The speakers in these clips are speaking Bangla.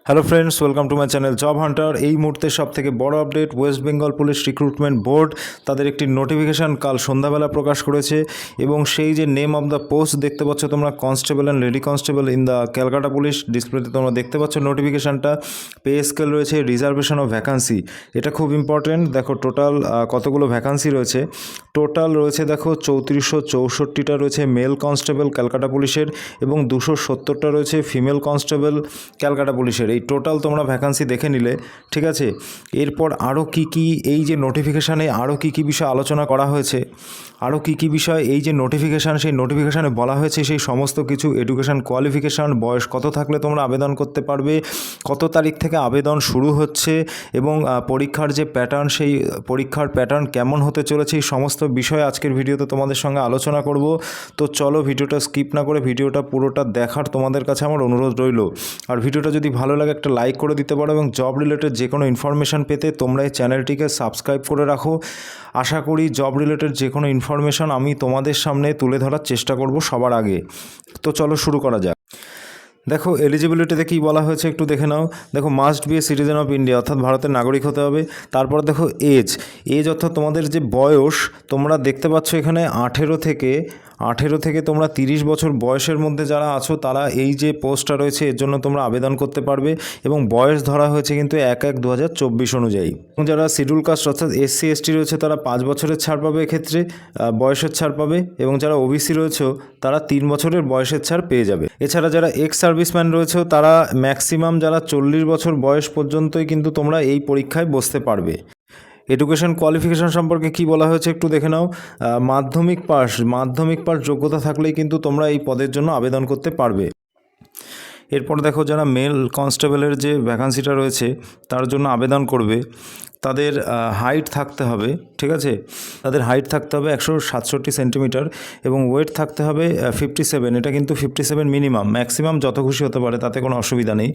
Hello friends, welcome to my channel job Hunter. এই মুহূর্তে সবথেকে বড় update, West Bengal police recruitment board তাদের একটি নোটিফিকেশান কাল সন্ধ্যাবেলা প্রকাশ করেছে এবং সেই যে নেম অফ দ্য পোস্ট দেখতে পাচ্ছ তোমরা, constable and lady constable in the Calcutta police, ডিসপ্লেতে তোমরা দেখতে পাচ্ছ নোটিফিকেশানটা। পে স্কেল রয়েছে, রিজার্ভেশন অফ ভ্যাকান্সি, এটা খুব ইম্পর্টেন্ট। দেখো টোটাল কতগুলো ভ্যাকান্সি রয়েছে। টোটাল রয়েছে দেখো 3464টা রয়েছে মেল কনস্টেবল ক্যালকাটা পুলিশের এবং 270টা রয়েছে ফিমেল কনস্টেবল ক্যালকাটা পুলিশের। এই টোটাল তোমরা ভ্যাকান্সি দেখে নিলে, ঠিক আছে। এরপর আরও কী এই যে নোটিফিকেশানে আরও কী বিষয় আলোচনা করা হয়েছে, আরও কী বিষয় এই যে নোটিফিকেশান, সেই নোটিফিকেশানে বলা হয়েছে সেই সমস্ত কিছু, এডুকেশান কোয়ালিফিকেশান, বয়স কত থাকলে তোমরা আবেদন করতে পারবে, কত তারিখ থেকে আবেদন শুরু হচ্ছে এবং পরীক্ষার যে প্যাটার্ন, সেই পরীক্ষার প্যাটার্ন কেমন হতে চলেছে, এই সমস্ত বিষয় আজকের ভিডিওতে তোমাদের সঙ্গে আলোচনা করব। তো চলো ভিডিওটা স্কিপ না করে ভিডিওটা পুরোটা দেখার তোমাদের কাছে আমার অনুরোধ রইল। আর ভিডিওটা যদি ভালো লাগে একটা লাইক করে দিতে পারো এবং জব রিলেটেড যে কোনো ইনফরমেশান পেতে তোমরা এই চ্যানেলটিকে সাবস্ক্রাইব করে রাখো। আশা করি জব রিলেটেড যে কোনো ইনফরমেশান আমি তোমাদের সামনে তুলে ধরার চেষ্টা করব সবার আগে। তো চলো শুরু করা যাক। দেখো এলিজিবিলিটিতে কী বলা হয়েছে একটু দেখে নাও। দেখো must B a citizen of India, অর্থাৎ ভারতের নাগরিক হতে হবে। তারপর দেখো এজ অর্থাৎ তোমাদের যে বয়স, তোমরা দেখতে পাচ্ছ এখানে 18 থেকে তোমরা 30 বছর বয়সের মধ্যে যারা আছো তারা এই যে পোস্টটা রয়েছে এর জন্য তোমরা আবেদন করতে পারবে এবং বয়স ধরা হয়েছে কিন্তু 1/1/2024 অনুযায়ী। এবং যারা শিডিউল কাস্ট অর্থাৎ SC ST রয়েছে তারা 5 বছরের ছাড় পাবে, এক্ষেত্রে বয়সের ছাড় পাবে। এবং যারা OBC রয়েছে তারা 3 বছরের বয়সের ছাড় পেয়ে যাবে। এছাড়া যারা এক্স সার্ভিসম্যান রয়েছে তারা ম্যাক্সিমাম যারা 40 বছর বয়স পর্যন্তই কিন্তু তোমরা এই পরীক্ষায় বসতে পারবে। এডুকেশন কোয়ালিফিকেশান সম্পর্কে কি বলা হয়েছে একটু দেখে নাও। মাধ্যমিক পাস যোগ্যতা থাকলেই কিন্তু তোমরা এই পদের জন্য আবেদন করতে পারবে। এরপর দেখো যারা মেল কনস্টেবলের যে ভ্যাকান্সিটা রয়েছে তার জন্য আবেদন করবে, তাদের হাইট থাকতে হবে, ঠিক আছে। তাদের হাইট থাকতে হবে 167 সেন্টিমিটার এবং ওয়েট থাকতে হবে 57। এটা কিন্তু 57 মিনিমাম, ম্যাক্সিমাম যত খুশি হতে পারে, তাতে কোনো অসুবিধা নেই।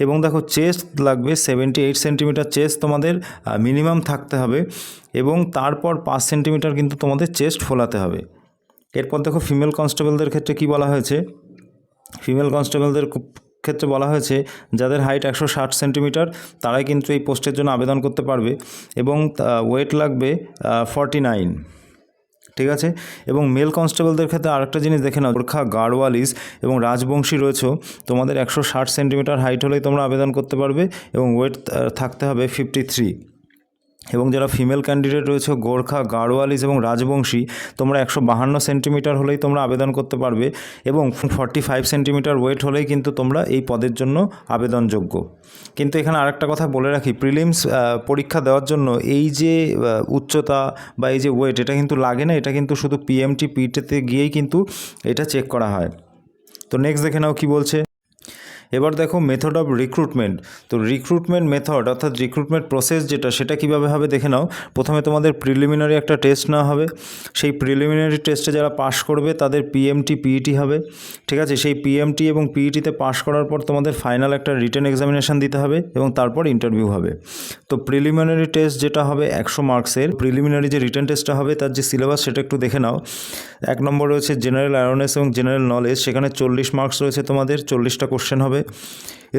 এবং দেখো চেস্ট লাগবে 78 সেন্টিমিটার, চেস্ট তোমাদের মিনিমাম থাকতে হবে এবং তারপর 5 সেন্টিমিটার কিন্তু তোমাদের চেস্ট ফোলাতে হবে। এরপর দেখো ফিমেল কনস্টেবলদের ক্ষেত্রে কি বলা হয়েছে। ফিমেল কনস্টেবলদের ক্ষেত্রে বলা হয়েছে যাদের হাইট 160 সেন্টিমিটার তারাই কিন্তু এই পোস্টের জন্য আবেদন করতে পারবে এবং ওয়েট লাগবে 49, ঠিক আছে। এবং মেল কনস্টেবলদের ক্ষেত্রে আরেকটা জিনিস দেখে নাও, গোর্খা গাড়ওয়ালিস এবং রাজবংশী রয়েছে, তোমাদের 160 সেন্টিমিটার হাইট হলেই তোমরা আবেদন করতে পারবে এবং ওয়েট থাকতে হবে 53। এবং যারা ফিমেল ক্যান্ডিডেট রয়েছে গোর্খা গাড়ওয়ালিস এবং রাজবংশী, তোমরা 152 সেন্টিমিটার হলেই তোমরা আবেদন করতে পারবে এবং 45 সেন্টিমিটার ওয়েট হলেই কিন্তু তোমরা এই পদের জন্য আবেদনযোগ্য। কিন্তু এখানে আরেকটা কথা বলে রাখি, প্রিলিমস পরীক্ষা দেওয়ার জন্য এই যে উচ্চতা বা এই যে ওয়েট, এটা কিন্তু লাগে না, এটা কিন্তু শুধু PMT PTতে গিয়েই কিন্তু এটা চেক করা হয়। তো নেক্সট দেখে নাও কী বলছে। এবার দেখো মেথড অফ রিক্রুটমেন্ট। তো রিক্রুটমেন্ট মেথড অর্থাৎ রিক্রুটমেন্ট প্রসেস সেটা কীভাবে হবে দেখে নাও। প্রথমে তোমাদের প্রিলিমিনারি একটা টেস্ট নেওয়া হবে, সেই প্রিলিমিনারি টেস্টে যারা পাশ করবে তাদের PMT PET হবে, ঠিক আছে। সেই PMT এবং PETতে পাশ করার পর তোমাদের ফাইনাল একটা রিটেন এক্সামিনেশান দিতে হবে এবং তারপর ইন্টারভিউ হবে। তো প্রিলিমিনারি টেস্ট যেটা হবে 100 মার্কসের, প্রিলিমিনারি যে রিটেন টেস্টটা হবে তার যে সিলেবাস সেটা একটু দেখে নাও। 1 নম্বর রয়েছে জেনারেল অ্যাওয়ারনেস এবং জেনারেল নলেজ, সেখানে 40 মার্কস রয়েছে, তোমাদের 40টা কোশ্চেন হবে।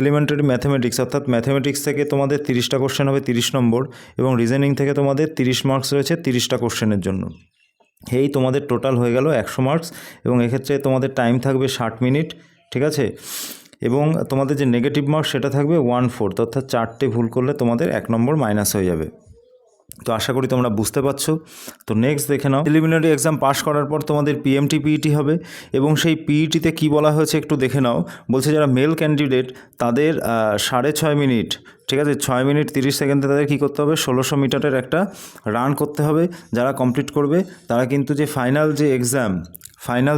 এলিমেন্টারি ম্যাথমেটিক্স অর্থাৎ ম্যাথমেটিক্স থেকে তোমাদের 30টা কোশ্চেন হবে, 30 নম্বর, এবং রিজনিং থেকে তোমাদের 30 মার্কস রয়েছে 30টা কোশ্চেনের জন্য। এই তোমাদের টোটাল হয়ে গেল 100 মার্কস এবং এক্ষেত্রে তোমাদের টাইম থাকবে 60 মিনিট, ঠিক আছে। এবং তোমাদের যে নেগেটিভ মার্কস সেটা থাকবে 1/4, অর্থাৎ 4টে ভুল করলে তোমাদের 1 নম্বর মাইনাস হয়ে যাবে। তো আশা করি তোমরা বুঝতে পারছো। তো নেক্সট দেখে নাও, প্রিলিমিনারি এক্সাম পাস করার পর তোমাদের PMT PET হবে এবং সেই PETতে কী বলা হয়েছে একটু দেখে নাও। বলছে যারা মেল ক্যান্ডিডেট তাদের 6.5 মিনিট, ঠিক আছে, 6 মিনিট 30 সেকেন্ডে তাদের কী করতে হবে, 1600 মিটারের একটা রান করতে হবে। যারা কমপ্লিট করবে তারা কিন্তু যে ফাইনাল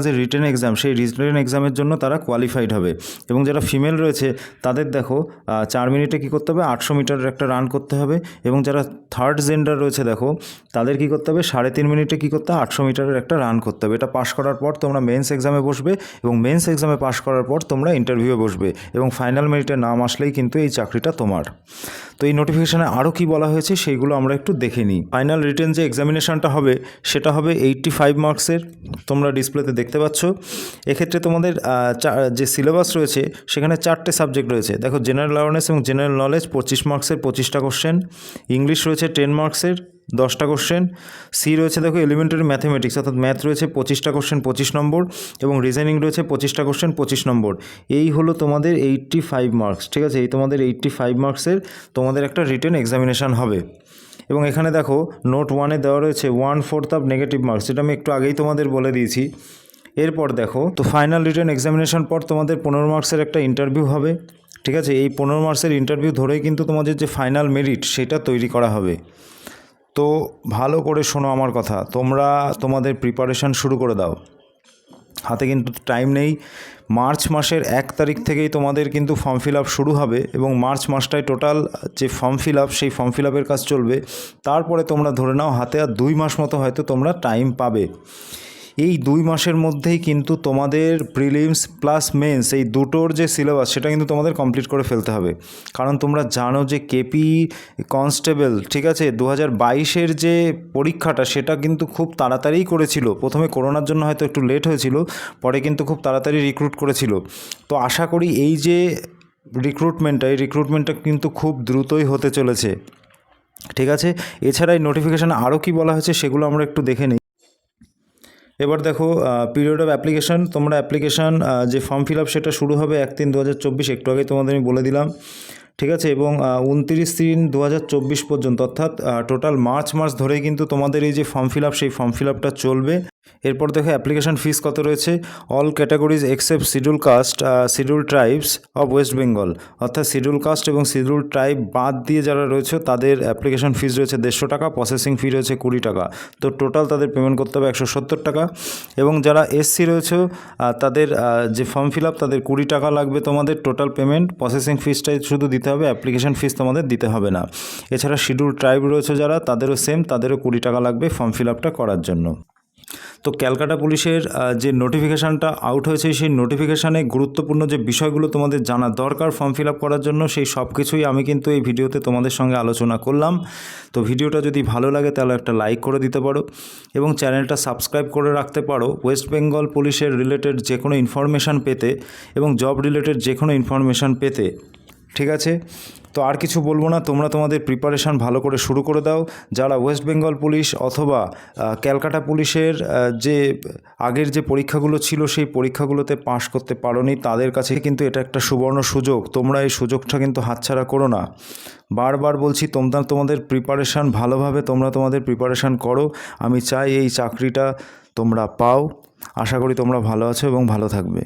যে রিটেন এক্সাম, সেই রিটেন এক্সামের জন্য তারা কোয়ালিফাইড হবে। এবং যারা ফিমেল রয়েছে তাদের দেখো 4 মিনিটে কী করতে হবে, 800 মিটারের একটা রান করতে হবে। এবং যারা থার্ড জেন্ডার রয়েছে দেখো তাদের কী করতে হবে, 3.5 মিনিটে কী করতে হবে, 800 মিটারের একটা রান করতে হবে। এটা পাস করার পর তোমরা মেন্স এক্সামে বসবে এবং মেন্স এক্সামে পাস করার পর তোমরা ইন্টারভিউয়ে বসবে এবং ফাইনাল মেরিটে নাম আসলেই কিন্তু এই চাকরিটা তোমার। তো এই নোটিফিকেশানে আরও কী বলা হয়েছে সেইগুলো আমরা একটু দেখে নিই। ফাইনাল রিটেন যে এক্সামিনেশানটা হবে সেটা হবে 85 মার্কসের, তোমরা ডিসপ্লে ডিসপ্লেতে দেখতে পাচ্ছ। এক্ষেত্রে তোমাদের যে সিলেবাস রয়েছে সেখানে 4টে সাবজেক্ট রয়েছে। দেখো, জেনারেল অ্যাওয়ারনেস এবং জেনারেল নলেজ 25 মার্কসের 25টা কোশ্চেন, ইংলিশ রয়েছে 10 মার্কসের 10টা কোশ্চেন, সি রয়েছে দেখো এলিমেন্টারি ম্যাথমেটিক্স অর্থাৎ ম্যাথ রয়েছে 25টা কোশ্চেন 25 নম্বর, এবং রিজনিং রয়েছে 25টা কোশ্চেন 25 নম্বর। এই হলো তোমাদের 85 মার্কস। ঠিক আছে, এই তোমাদের 85 মার্কসের তোমাদের একটা রিটেন এক্সামিনেশান হবে। এবং এখানে দেখো নোট 1-এ দেওয়া রয়েছে 1/4 অফ নেগেটিভ মার্কস, যেটা আমি একটু আগেই তোমাদের বলে দিয়েছি। এরপর দেখো, তো ফাইনাল রিটেন এক্সামিনেশন পর তোমাদের 15 মার্কসের একটা ইন্টারভিউ হবে। ঠিক আছে, এই 15 মার্কসের ইন্টারভিউ ধরেই কিন্তু তোমাদের যে ফাইনাল মেরিট সেটা তৈরি করা হবে। তো ভালো করে শোনো আমার কথা, তোমরা তোমাদের প্রিপারেশান শুরু করে দাও। হাতে কিন্তু টাইম নেই। মার্চ মাসের 1 তারিখ থেকেই তোমাদের কিন্তু ফর্ম ফিল আপ শুরু হবে, এবং মার্চ মাসটায় টোটাল যে ফর্ম ফিল আপ সেই ফর্ম ফিল আপের কাজ চলবে। তারপরে তোমরা ধরে নাও হাতে আর 2 মাস মতো হয়তো তোমরা টাইম পাবে। এই 2 মাসের মধ্যেই কিন্তু তোমাদের প্রিলিমস প্লাস মেন্স এই দুটোর যে সিলেবাস সেটা কিন্তু তোমাদের কমপ্লিট করে ফেলতে হবে। কারণ তোমরা জানো যে কেপি কনস্টেবল, ঠিক আছে, 2022-এর যে পরীক্ষাটা সেটা কিন্তু খুব তাড়াতাড়িই করেছিল। প্রথমে করোনার জন্য হয়তো একটু লেট হয়েছিল, পরে কিন্তু খুব তাড়াতাড়ি রিক্রুট করেছিল। তো আশা করি এই যে রিক্রুটমেন্টটা কিন্তু খুব দ্রুতই হতে চলেছে। ঠিক আছে, এছাড়া এই নোটিফিকেশানে আরও কী বলা হয়েছে সেগুলো আমরা একটু দেখে নিই। এবার দেখো, পিরিয়ড অফ অ্যাপ্লিকেশান, তোমরা অ্যাপ্লিকেশান যে ফর্ম ফিল আপ সেটা শুরু হবে 1/3/2024, একটু আগে তোমাদের আমি বলে দিলাম। ঠিক আছে, এবং 29/3/2024 পর্যন্ত, অর্থাৎ টোটাল মার্চ মাস ধরেই কিন্তু তোমাদের এই যে ফর্ম ফিল আপ সেই ফর্ম ফিল আপটা চলবে। এরপর দেখো অ্যাপ্লিকেশান ফিস কত রয়েছে। All categories except schedule caste, schedule tribes of West Bengal, অর্থাৎ শিডিউল কাস্ট এবং শিডিউল ট্রাইব বাদ দিয়ে যারা রয়েছে তাদের অ্যাপ্লিকেশান ফিস রয়েছে 150 টাকা, প্রসেসিং ফি রয়েছে 20 টাকা। তো টোটাল তাদের পেমেন্ট করতে হবে 170 টাকা। এবং যারা এসসি রয়েছে তাদের যে ফর্ম ফিল আপ তাদের 20 টাকা লাগবে তোমাদের টোটাল পেমেন্ট, প্রসেসিং ফিসটাই শুধু দিতে হবে, অ্যাপ্লিকেশান ফিস তোমাদের দিতে হবে না। এছাড়া শিডিউল ট্রাইব রয়েছে যারা, তাদেরও সেম, তাদেরও 20 টাকা লাগবে ফর্ম ফিল আপটা করার জন্য। তো ক্যালকাটা পুলিশের যে নোটিফিকেশানটা আউট হয়েছে সেই নোটিফিকেশানে গুরুত্বপূর্ণ যে বিষয়গুলো তোমাদের জানা দরকার ফর্ম ফিল আপ করার জন্য, সেই সব কিছুই আমি কিন্তু এই ভিডিওতে তোমাদের সঙ্গে আলোচনা করলাম। তো ভিডিওটা যদি ভালো লাগে তাহলে একটা লাইক করে দিতে পারো, এবং চ্যানেলটা সাবস্ক্রাইব করে রাখতে পারো ওয়েস্ট বেঙ্গল পুলিশের রিলেটেড যে কোনো ইনফরমেশান পেতে এবং জব রিলেটেড যে কোনো ইনফরমেশান পেতে। ঠিক আছে, তো আর কিছু বলবো না, তোমরা তোমাদের প্রিপারেশান ভালো করে শুরু করে দাও। যারা ওয়েস্ট বেঙ্গল পুলিশ অথবা ক্যালকাটা পুলিশের যে আগের যে পরীক্ষাগুলো ছিল সেই পরীক্ষাগুলোতে পাশ করতে পারোনি, তাদের কাছে কিন্তু এটা একটা সুবর্ণ সুযোগ। তোমরা এই সুযোগটা কিন্তু হাতছাড়া করো না। বারবার বলছি, তোমরা তোমাদের প্রিপারেশান ভালোভাবে তোমাদের প্রিপারেশান করো। আমি চাই এই চাকরিটা তোমরা পাও। আশা করি তোমরা ভালো আছো এবং ভালো থাকবে।